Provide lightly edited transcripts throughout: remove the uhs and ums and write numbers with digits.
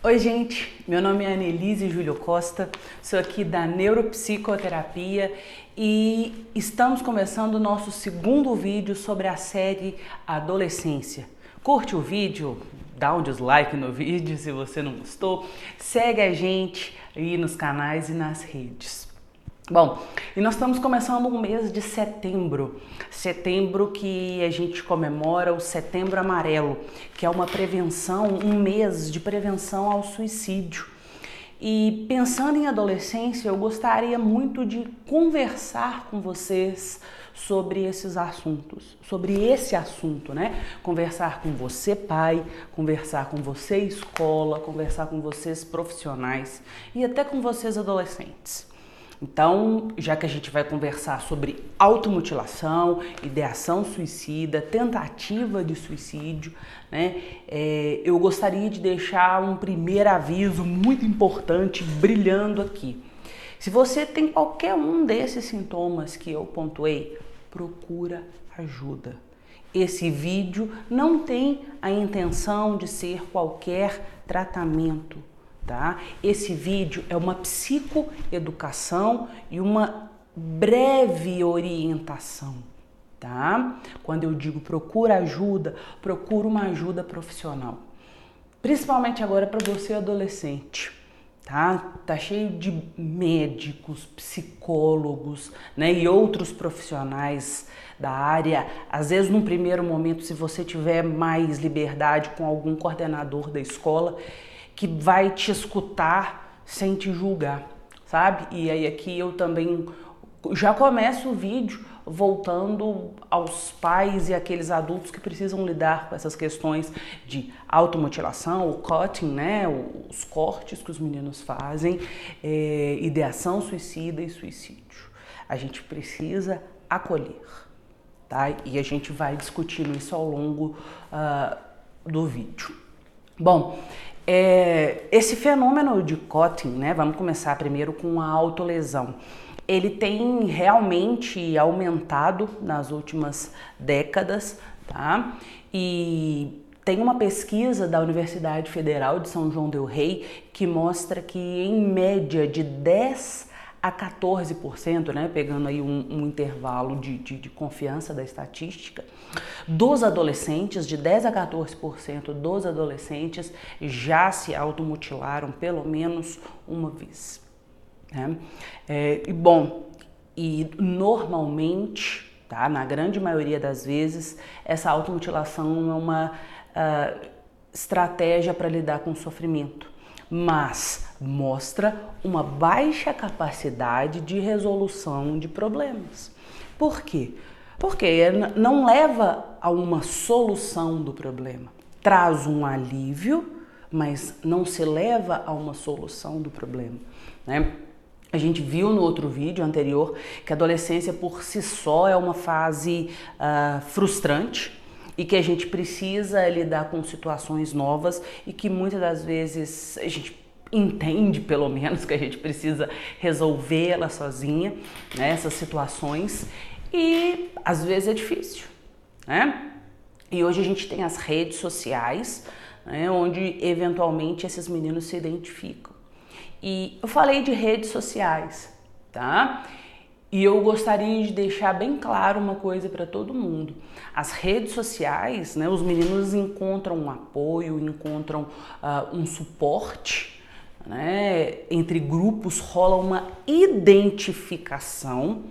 Oi gente, meu nome é Anelise Júlio Costa, sou aqui da Neuropsicoterapia e estamos começando o nosso segundo vídeo sobre a série Adolescência. Curte o vídeo, dá um dislike no vídeo se você não gostou, segue a gente aí nos canais e nas redes. Bom, e nós estamos começando um mês de setembro que a gente comemora o Setembro Amarelo, que é uma prevenção, um mês de prevenção ao suicídio. E pensando em adolescência, eu gostaria muito de conversar com vocês sobre esses assuntos, sobre esse assunto, né? Conversar com você, pai, conversar com você, escola, conversar com vocês, profissionais e até com vocês, adolescentes. Então, já que a gente vai conversar sobre automutilação, ideação suicida, tentativa de suicídio, né? Eu gostaria de deixar um primeiro aviso muito importante brilhando aqui. Se você tem qualquer um desses sintomas que eu pontuei, procura ajuda. Esse vídeo não tem a intenção de ser qualquer tratamento. Tá? Esse vídeo é uma psicoeducação e uma breve orientação, tá? Quando eu digo procura uma ajuda profissional. Principalmente agora para você adolescente, tá? Tá cheio de médicos, psicólogos, né, e outros profissionais da área. Às vezes, num primeiro momento, se você tiver mais liberdade com algum coordenador da escola, que vai te escutar sem te julgar, sabe? E aí aqui eu também já começo o vídeo voltando aos pais e aqueles adultos que precisam lidar com essas questões de automutilação, o cutting, né? Os cortes que os meninos fazem, ideação suicida e suicídio. A gente precisa acolher, tá? E a gente vai discutindo isso ao longo do vídeo. Bom, esse fenômeno de cutting, né, vamos começar primeiro com a autolesão. Ele tem realmente aumentado nas últimas décadas, tá? E tem uma pesquisa da Universidade Federal de São João del Rei que mostra que em média de 10 a 14%, né, pegando aí um intervalo de confiança da estatística, dos adolescentes, de 10 a 14% dos adolescentes já se automutilaram pelo menos uma vez. Né? E normalmente, tá, na grande maioria das vezes, essa automutilação é uma estratégia para lidar com o sofrimento, mas mostra uma baixa capacidade de resolução de problemas. Por quê? Porque não leva a uma solução do problema. Traz um alívio, mas não se leva a uma solução do problema, né? A gente viu no outro vídeo anterior que a adolescência por si só é uma fase frustrante, e que a gente precisa lidar com situações novas e que muitas das vezes a gente entende, pelo menos, que a gente precisa resolvê-la sozinha, né, essas situações, e às vezes é difícil, né? E hoje a gente tem as redes sociais, né, onde eventualmente esses meninos se identificam. E eu falei de redes sociais, tá? E eu gostaria de deixar bem claro uma coisa para todo mundo. As redes sociais, né, os meninos encontram um apoio, encontram um suporte, né, entre grupos rola uma identificação.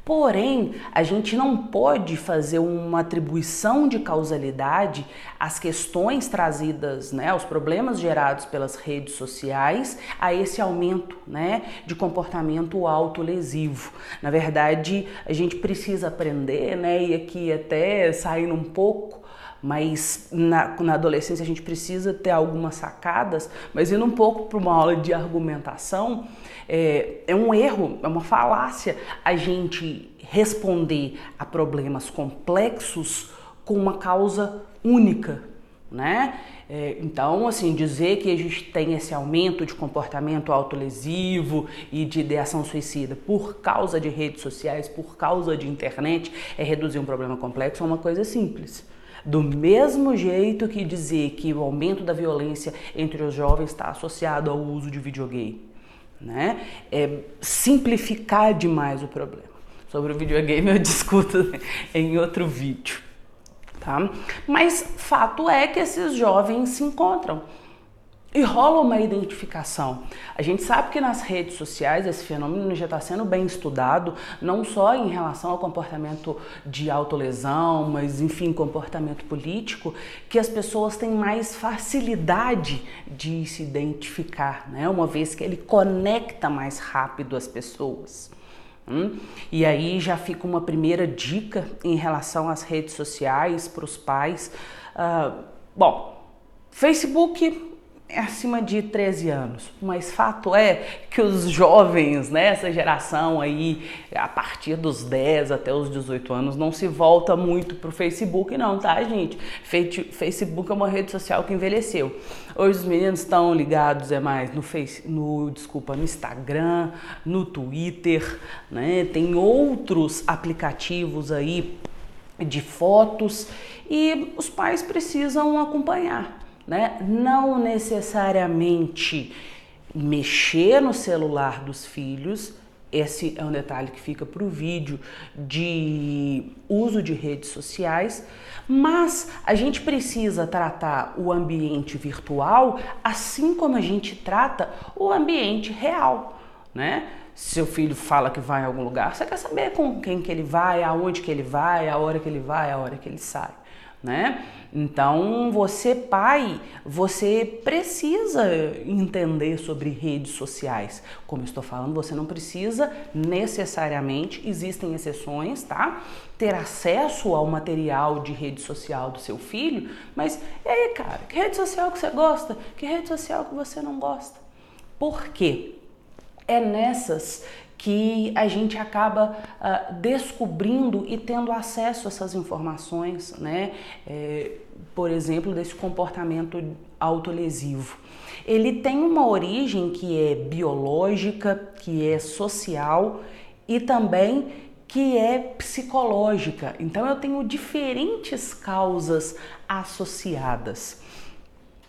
Porém, a gente não pode fazer uma atribuição de causalidade às questões trazidas, né, aos problemas gerados pelas redes sociais, a esse aumento, né, de comportamento autolesivo. Na verdade, a gente precisa aprender, né, e aqui até saindo um pouco, mas na adolescência a gente precisa ter algumas sacadas, mas indo um pouco para uma aula de argumentação, é um erro, é uma falácia a gente responder a problemas complexos com uma causa única, né? Então, assim, dizer que a gente tem esse aumento de comportamento autolesivo e de ideação suicida por causa de redes sociais, por causa de internet, é reduzir um problema complexo a uma coisa simples. Do mesmo jeito que dizer que o aumento da violência entre os jovens está associado ao uso de videogame, né? É simplificar demais o problema. Sobre o videogame eu discuto em outro vídeo, tá? Mas fato é que esses jovens se encontram e rola uma identificação. A gente sabe que nas redes sociais esse fenômeno já está sendo bem estudado, não só em relação ao comportamento de autolesão, mas enfim, comportamento político, que as pessoas têm mais facilidade de se identificar, né? Uma vez que ele conecta mais rápido as pessoas. E aí já fica uma primeira dica em relação às redes sociais para os pais. Bom, Facebook é acima de 13 anos, mas fato é que os jovens, né, essa geração aí, a partir dos 10 até os 18 anos, não se volta muito pro Facebook não, tá, gente? Facebook é uma rede social que envelheceu. Hoje os meninos estão ligados mais no Instagram, no Twitter, né? Tem outros aplicativos aí de fotos e os pais precisam acompanhar, né? Não necessariamente mexer no celular dos filhos, esse é um detalhe que fica para o vídeo de uso de redes sociais, mas a gente precisa tratar o ambiente virtual assim como a gente trata o ambiente real, né? Seu filho fala que vai em algum lugar, você quer saber com quem que ele vai, aonde que ele vai, a hora que ele vai, a hora que ele sai, né? Então, você pai, você precisa entender sobre redes sociais. Como eu estou falando, você não precisa necessariamente, existem exceções, tá? Ter acesso ao material de rede social do seu filho, mas e aí, cara, que rede social que você gosta? Que rede social que você não gosta? Por quê? É nessas que a gente acaba descobrindo e tendo acesso a essas informações, né? Por exemplo, desse comportamento autolesivo. Ele tem uma origem que é biológica, que é social e também que é psicológica. Então eu tenho diferentes causas associadas.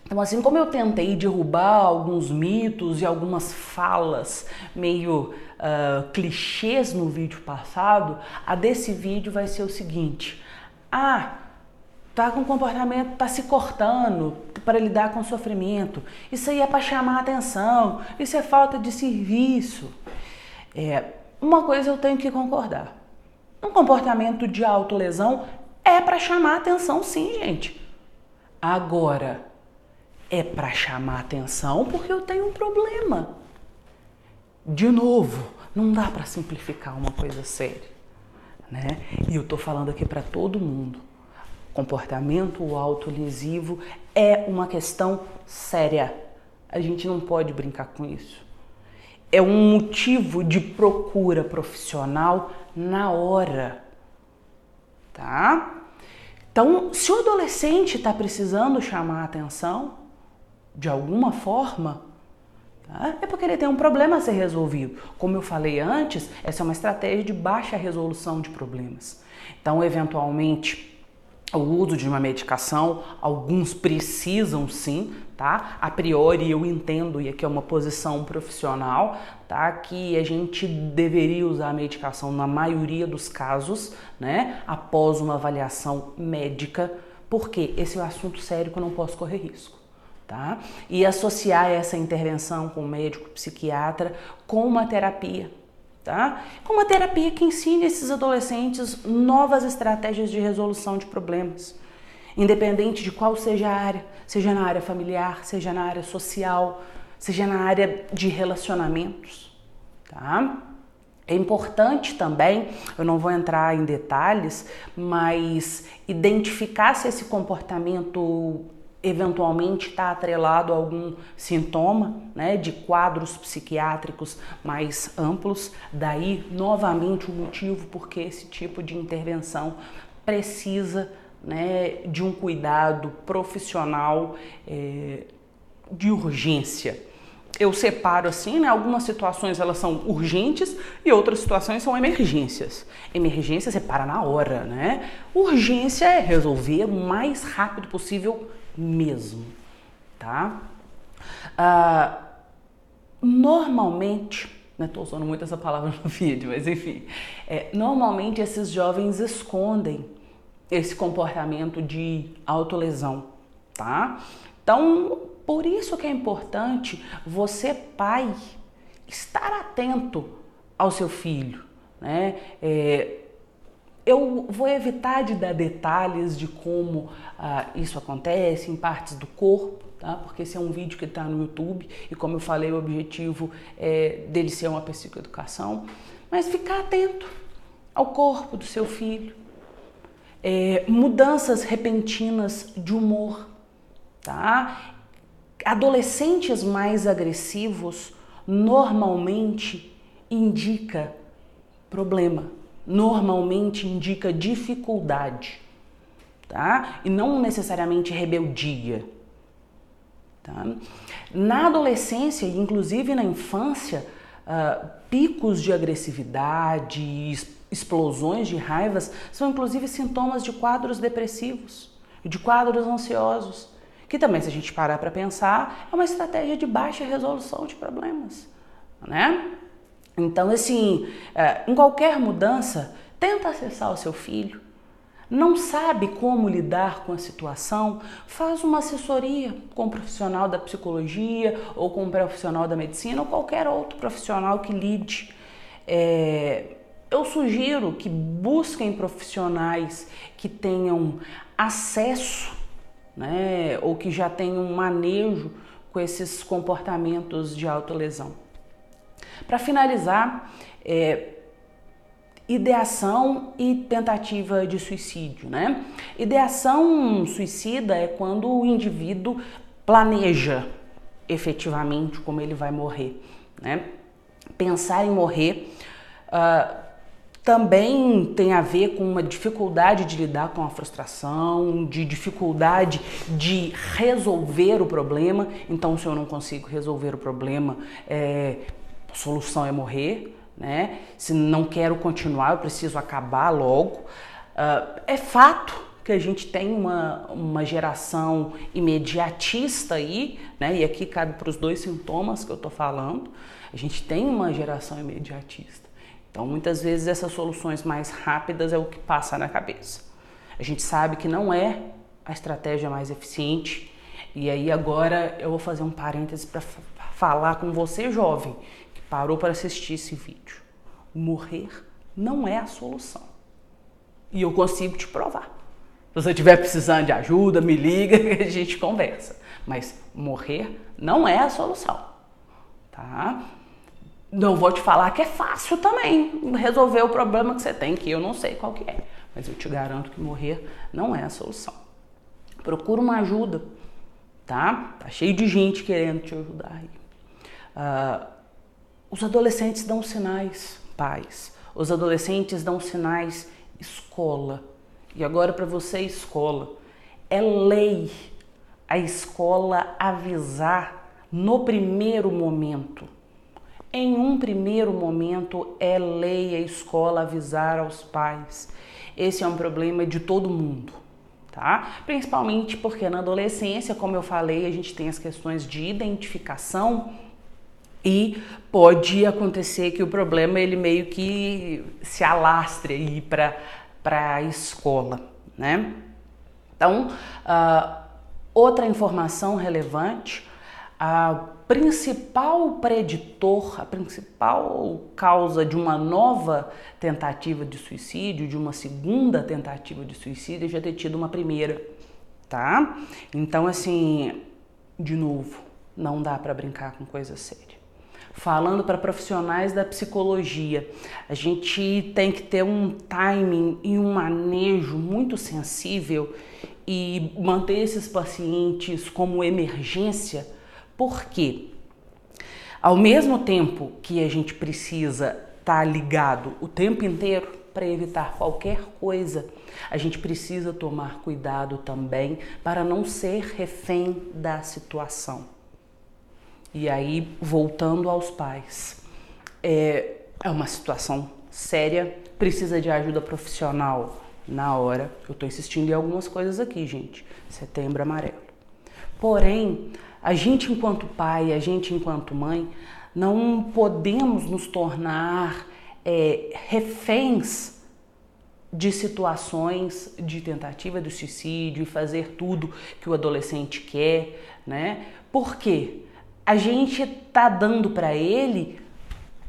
Então, assim como eu tentei derrubar alguns mitos e algumas falas meio clichês no vídeo passado, a desse vídeo vai ser o seguinte: tá com comportamento, tá se cortando para lidar com o sofrimento, isso aí é para chamar a atenção, isso é falta de serviço. Uma coisa eu tenho que concordar: um comportamento de autolesão é para chamar a atenção, sim, gente. Agora, é para chamar atenção porque eu tenho um problema. De novo, não dá para simplificar uma coisa séria, né? E eu tô falando aqui para todo mundo. Comportamento autolesivo é uma questão séria. A gente não pode brincar com isso. É um motivo de procura profissional na hora, tá? Então, se o adolescente está precisando chamar a atenção, de alguma forma, tá? É porque ele tem um problema a ser resolvido. Como eu falei antes, essa é uma estratégia de baixa resolução de problemas. Então, eventualmente, o uso de uma medicação, alguns precisam sim, tá? A priori eu entendo, e aqui é uma posição profissional, tá? Que a gente deveria usar a medicação na maioria dos casos, né? Após uma avaliação médica, porque esse é um assunto sério que eu não posso correr risco. Tá? E associar essa intervenção com o médico psiquiatra com uma terapia, tá? Com uma terapia que ensine esses adolescentes novas estratégias de resolução de problemas, independente de qual seja a área, seja na área familiar, seja na área social, seja na área de relacionamentos, tá? É importante também, eu não vou entrar em detalhes, mas identificar se esse comportamento eventualmente está atrelado a algum sintoma, né, de quadros psiquiátricos mais amplos. Daí, novamente, o motivo porque esse tipo de intervenção precisa, né, de um cuidado profissional de urgência. eu separo assim, né? Algumas situações elas são urgentes e outras situações são emergências. Emergência você para na hora, né? Urgência é resolver o mais rápido possível mesmo, tá? Normalmente, né, tô usando muito essa palavra no vídeo, mas enfim, normalmente esses jovens escondem esse comportamento de autolesão, tá? Então, por isso que é importante você, pai, estar atento ao seu filho, né? Eu vou evitar de dar detalhes de como isso acontece em partes do corpo, tá? Porque esse é um vídeo que está no YouTube e, como eu falei, o objetivo é dele ser uma psicoeducação, mas ficar atento ao corpo do seu filho, mudanças repentinas de humor, tá? Adolescentes mais agressivos normalmente indica problema, normalmente indica dificuldade, tá? E não necessariamente rebeldia, tá? Na adolescência, inclusive na infância, picos de agressividade, explosões de raivas são inclusive sintomas de quadros depressivos, de quadros ansiosos, que também, se a gente parar para pensar, é uma estratégia de baixa resolução de problemas, né? Então, assim, em qualquer mudança, tenta acessar o seu filho. Não sabe como lidar com a situação? Faz uma assessoria com um profissional da psicologia ou com um profissional da medicina ou qualquer outro profissional que lide. Eu sugiro que busquem profissionais que tenham acesso, né, ou que já tenham um manejo com esses comportamentos de autolesão. Para finalizar, ideação e tentativa de suicídio, né? Ideação suicida é quando o indivíduo planeja efetivamente como ele vai morrer, né? Pensar em morrer também tem a ver com uma dificuldade de lidar com a frustração, de dificuldade de resolver o problema. Então, se eu não consigo resolver o problema, a solução é morrer, né? Se não quero continuar, eu preciso acabar logo. É fato que a gente tem uma geração imediatista aí, né? E aqui cabe para os dois sintomas que eu tô falando. A gente tem uma geração imediatista. Então, muitas vezes essas soluções mais rápidas é o que passa na cabeça. A gente sabe que não é a estratégia mais eficiente. E aí agora eu vou fazer um parêntese para falar com você, jovem, que parou para assistir esse vídeo. Morrer não é a solução. E eu consigo te provar. Se você estiver precisando de ajuda, me liga que a gente conversa. Mas morrer não é a solução, tá? Não vou te falar que é fácil também resolver o problema que você tem, que eu não sei qual que é. Mas eu te garanto que morrer não é a solução. Procura uma ajuda, tá? Tá cheio de gente querendo te ajudar aí. Os adolescentes dão sinais, pais. Os adolescentes dão sinais, escola. E agora para você, escola. É lei a escola avisar no primeiro momento. Em um primeiro momento, é lei a escola avisar aos pais. Esse é um problema de todo mundo, tá? Principalmente porque na adolescência, como eu falei, a gente tem as questões de identificação e pode acontecer que o problema ele meio que se alastre aí para a escola, né? Então, outra informação relevante, a principal preditor, a principal causa de uma nova tentativa de suicídio, de uma segunda tentativa de suicídio, é já ter tido uma primeira, tá? Então, assim, de novo, não dá para brincar com coisa séria. Falando para profissionais da psicologia, a gente tem que ter um timing e um manejo muito sensível e manter esses pacientes como emergência. Porque, ao mesmo tempo que a gente precisa estar ligado o tempo inteiro para evitar qualquer coisa, a gente precisa tomar cuidado também para não ser refém da situação. E aí, voltando aos pais, é uma situação séria, precisa de ajuda profissional na hora. Eu estou insistindo em algumas coisas aqui, gente. Setembro Amarelo. Porém, a gente enquanto pai, a gente enquanto mãe, não podemos nos tornar reféns de situações de tentativa de suicídio e fazer tudo que o adolescente quer, né? Por quê? A gente tá dando para ele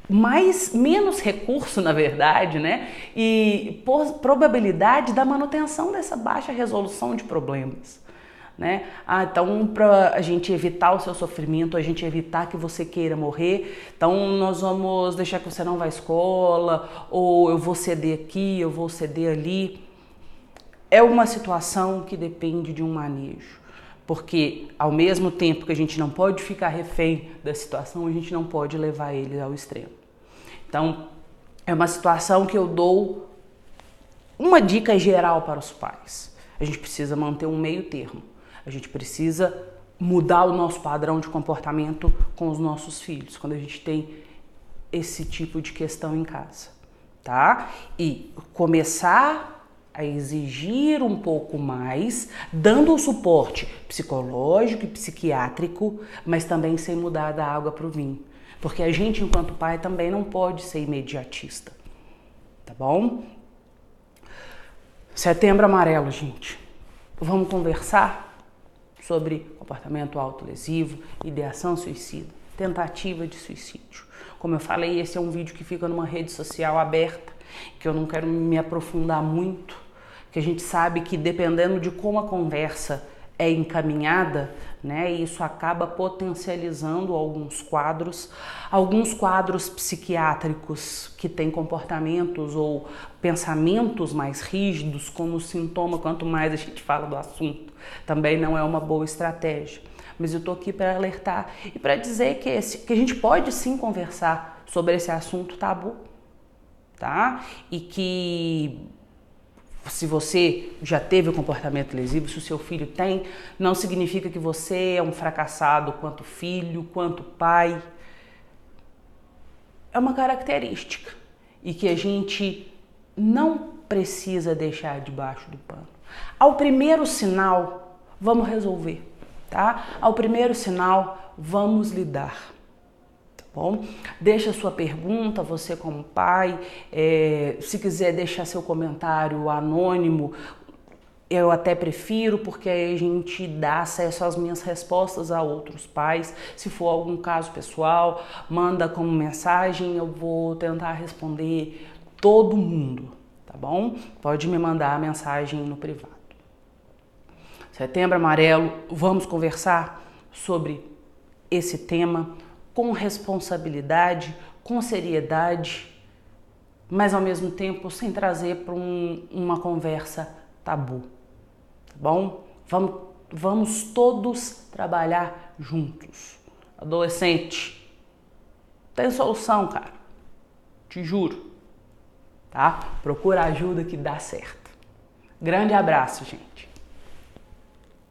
menos recurso, na verdade, né? E probabilidade da manutenção dessa baixa resolução de problemas. Né? Então, para a gente evitar o seu sofrimento, a gente evitar que você queira morrer, então nós vamos deixar que você não vá à escola, ou eu vou ceder aqui, eu vou ceder ali. É uma situação que depende de um manejo, porque ao mesmo tempo que a gente não pode ficar refém da situação, a gente não pode levar ele ao extremo. Então, é uma situação que eu dou uma dica geral para os pais. A gente precisa manter um meio termo. A gente precisa mudar o nosso padrão de comportamento com os nossos filhos, quando a gente tem esse tipo de questão em casa, tá? E começar a exigir um pouco mais, dando o suporte psicológico e psiquiátrico, mas também sem mudar da água para o vinho. Porque a gente, enquanto pai, também não pode ser imediatista, tá bom? Setembro Amarelo, gente. Vamos conversar sobre comportamento autolesivo, ideação suicida, tentativa de suicídio. Como eu falei, esse é um vídeo que fica numa rede social aberta, que eu não quero me aprofundar muito, que a gente sabe que dependendo de como a conversa é encaminhada, né, isso acaba potencializando alguns quadros psiquiátricos que têm comportamentos ou pensamentos mais rígidos como sintoma, quanto mais a gente fala do assunto, também não é uma boa estratégia. Mas eu tô aqui para alertar e para dizer que a gente pode sim conversar sobre esse assunto tabu, tá? E que se você já teve um comportamento lesivo, se o seu filho tem, não significa que você é um fracassado quanto filho, quanto pai. É uma característica e que a gente não precisa deixar debaixo do pano. Ao primeiro sinal, vamos resolver, tá? Ao primeiro sinal, vamos lidar. Bom, deixa sua pergunta, você como pai, se quiser deixar seu comentário anônimo, eu até prefiro, porque aí a gente dá acesso às minhas respostas a outros pais. Se for algum caso pessoal, manda como mensagem, eu vou tentar responder todo mundo, tá bom? Pode me mandar a mensagem no privado. Setembro Amarelo, vamos conversar sobre esse tema com responsabilidade, com seriedade, mas ao mesmo tempo sem trazer para uma conversa tabu, tá bom? Vamos todos trabalhar juntos. Adolescente, tem solução, cara, te juro, tá? Procura ajuda que dá certo. Grande abraço, gente.